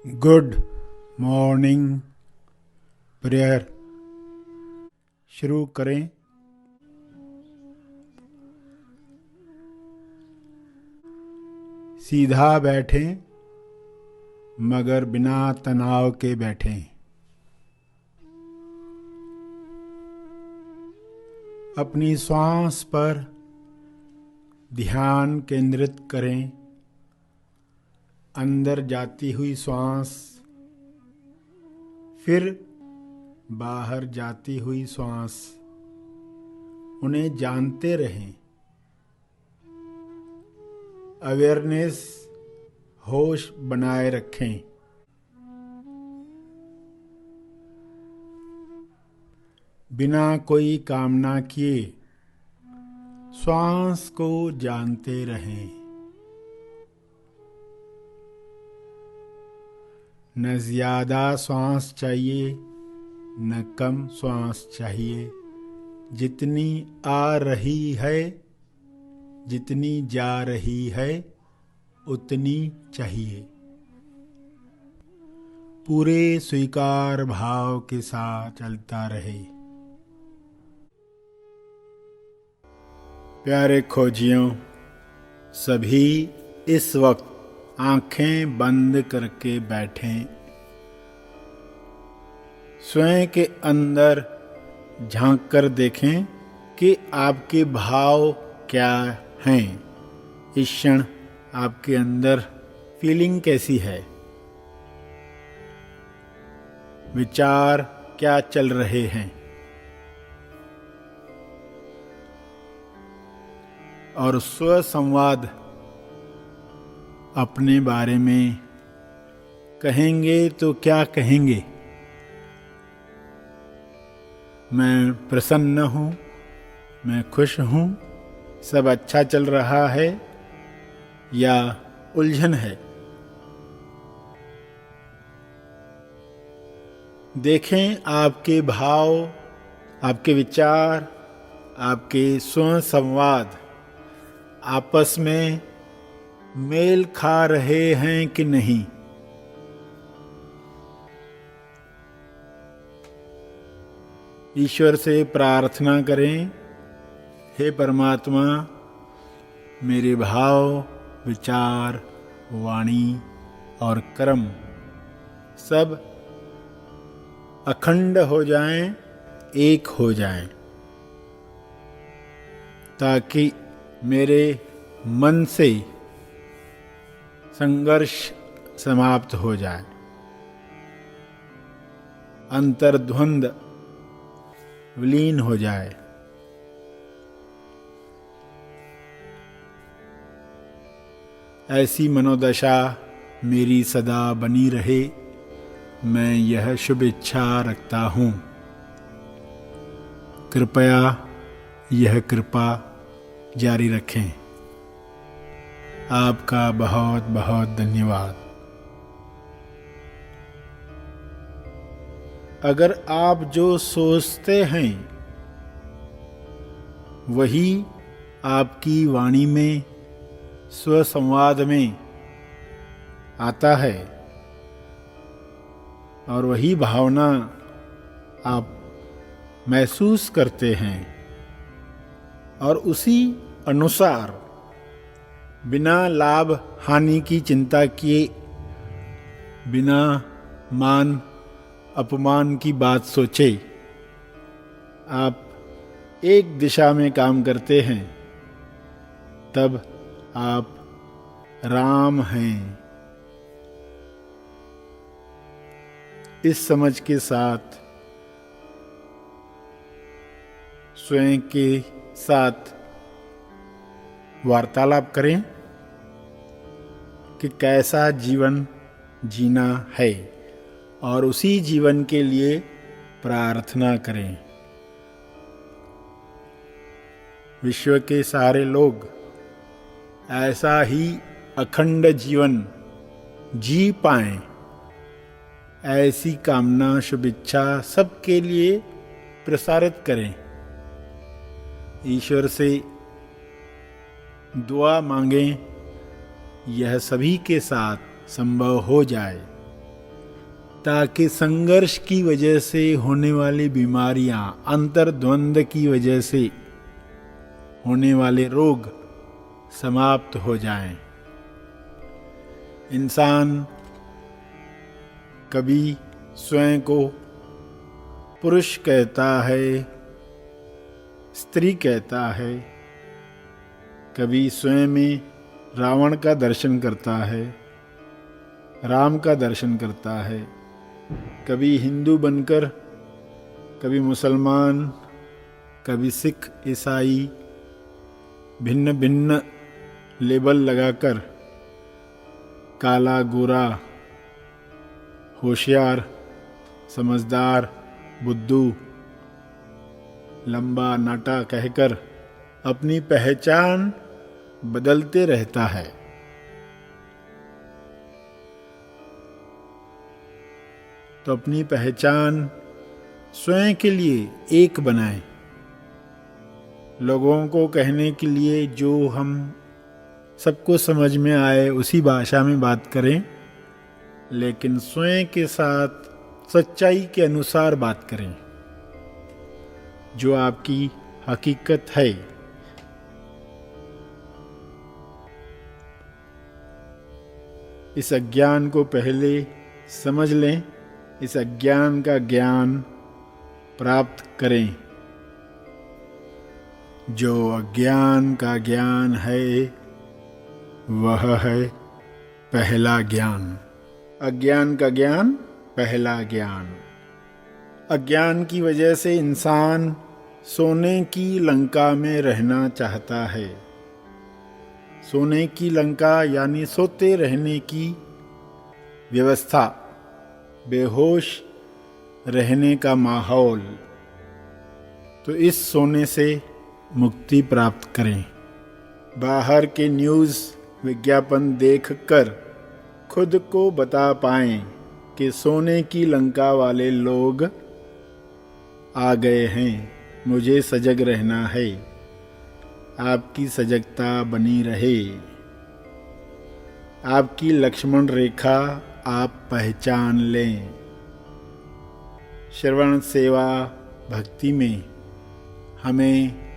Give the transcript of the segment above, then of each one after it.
Good morning prayer शुरू करें। सीधा बैठें मगर बिना तनाव के बैठें। अपनी श्वास पर ध्यान केंद्रित करें। अंदर जाती हुई श्वास, फिर बाहर जाती हुई श्वास, उन्हें जानते रहें। अवेयरनेस, होश बनाए रखें। बिना कोई कामना किए श्वास को जानते रहें। न ज्यादा श्वास चाहिए न कम श्वास चाहिए। जितनी आ रही है, जितनी जा रही है, उतनी चाहिए। पूरे स्वीकार भाव के साथ चलता रहे। प्यारे खोजियों, सभी इस वक्त आंखें बंद करके बैठें। स्वयं के अंदर झांक कर देखें कि आपके भाव क्या हैं। इस क्षण आपके अंदर फीलिंग कैसी है, विचार क्या चल रहे हैं, और स्व संवाद अपने बारे में कहेंगे तो क्या कहेंगे। मैं प्रसन्न हूँ, मैं खुश हूँ, सब अच्छा चल रहा है, या उलझन है। देखें आपके भाव, आपके विचार, आपके स्व संवाद आपस में मेल खा रहे हैं कि नहीं। ईश्वर से प्रार्थना करें, हे परमात्मा, मेरे भाव, विचार, वाणी और कर्म सब अखंड हो जाएं, एक हो जाएं, ताकि मेरे मन से संघर्ष समाप्त हो जाए, अंतर्द्वंद विलीन हो जाए। ऐसी मनोदशा मेरी सदा बनी रहे, मैं यह शुभ इच्छा रखता हूँ। कृपया यह कृपा जारी रखें। आपका बहुत बहुत धन्यवाद। अगर आप जो सोचते हैं वही आपकी वाणी में, स्वसंवाद में आता है, और वही भावना आप महसूस करते हैं, और उसी अनुसार बिना लाभ हानि की चिंता किए, बिना मान अपमान की बात सोचे आप एक दिशा में काम करते हैं, तब आप राम हैं। इस समझ के साथ स्वयं के साथ वार्तालाप करें कि कैसा जीवन जीना है, और उसी जीवन के लिए प्रार्थना करें। विश्व के सारे लोग ऐसा ही अखंड जीवन जी पाएं, ऐसी कामना, शुभ इच्छा सबके लिए प्रसारित करें। ईश्वर से दुआ मांगें, यह सभी के साथ संभव हो जाए। ताकि संघर्ष की वजह से होने वाली बीमारियां, अंतर्द्वंद की वजह से होने वाले रोग समाप्त हो जाएं। इंसान कभी स्वयं को पुरुष कहता है, स्त्री कहता है, कभी स्वयं में रावण का दर्शन करता है, राम का दर्शन करता है, कभी हिंदू बनकर, कभी मुसलमान, कभी सिख, ईसाई, भिन्न भिन्न लेबल लगाकर काला, गोरा, होशियार, समझदार, बुद्धू, लंबा, नाटा कहकर अपनी पहचान बदलते रहता है। तो अपनी पहचान स्वयं के लिए एक बनाएं। लोगों को कहने के लिए जो हम सबको समझ में आए उसी भाषा में बात करें, लेकिन स्वयं के साथ सच्चाई के अनुसार बात करें। जो आपकी हकीकत है, इस अज्ञान को पहले समझ लें, इस अज्ञान का ज्ञान प्राप्त करें। जो अज्ञान का ज्ञान है वह है पहला ज्ञान। अज्ञान का ज्ञान, पहला ज्ञान। अज्ञान की वजह से इंसान सोने की लंका में रहना चाहता है। सोने की लंका यानी सोते रहने की व्यवस्था, बेहोश रहने का माहौल। तो इस सोने से मुक्ति प्राप्त करें। बाहर के न्यूज़ विज्ञापन देखकर खुद को बता पाएं कि सोने की लंका वाले लोग आ गए हैं, मुझे सजग रहना है। आपकी सजगता बनी रहे। आपकी लक्ष्मण रेखा आप पहचान लें। श्रवण, सेवा, भक्ति में हमें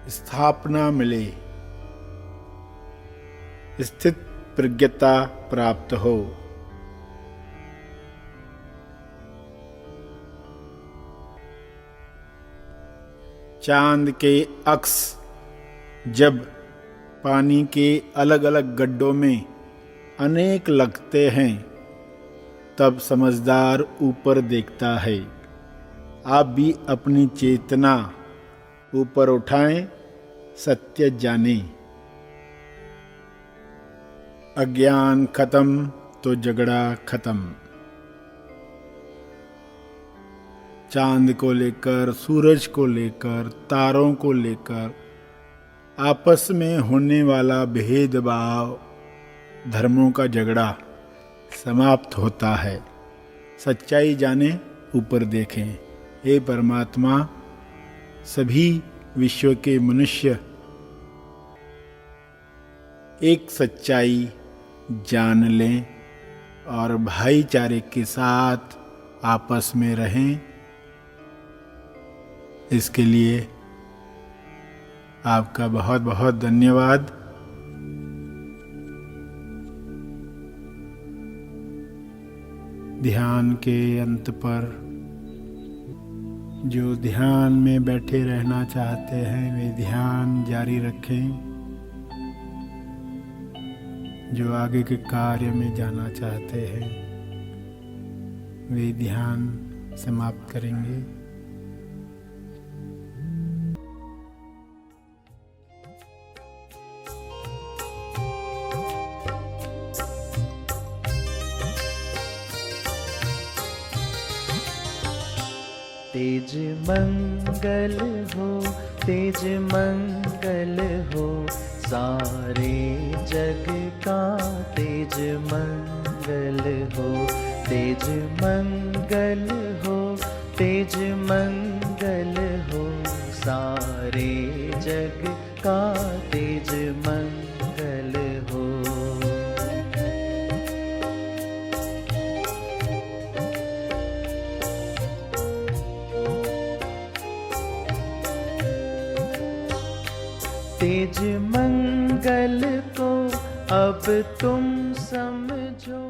स्थापना मिले, स्थित प्रज्ञता प्राप्त हो। चांद के अक्स जब पानी के अलग अलग गड्ढों में अनेक लगते हैं, तब समझदार ऊपर देखता है। आप भी अपनी चेतना ऊपर उठाएं, सत्य जानें। अज्ञान खत्म तो झगड़ा खत्म। चांद को लेकर, सूरज को लेकर, तारों को लेकर आपस में होने वाला भेदभाव, धर्मों का झगड़ा समाप्त होता है। सच्चाई जाने, ऊपर देखें। हे परमात्मा, सभी विश्व के मनुष्य एक सच्चाई जान लें और भाईचारे के साथ आपस में रहें। इसके लिए आपका बहुत बहुत धन्यवाद। ध्यान के अंत पर जो ध्यान में बैठे रहना चाहते हैं वे ध्यान जारी रखें। जो आगे के कार्य में जाना चाहते हैं वे ध्यान समाप्त करेंगे। तेज मंगल हो, तेज मंगल हो, सारे जग का तेज मंगल हो। तेज मंगल हो, तेज मंगल हो, सारे जग का तेज मंगल हो। तेज मंगल को अब तुम समझो।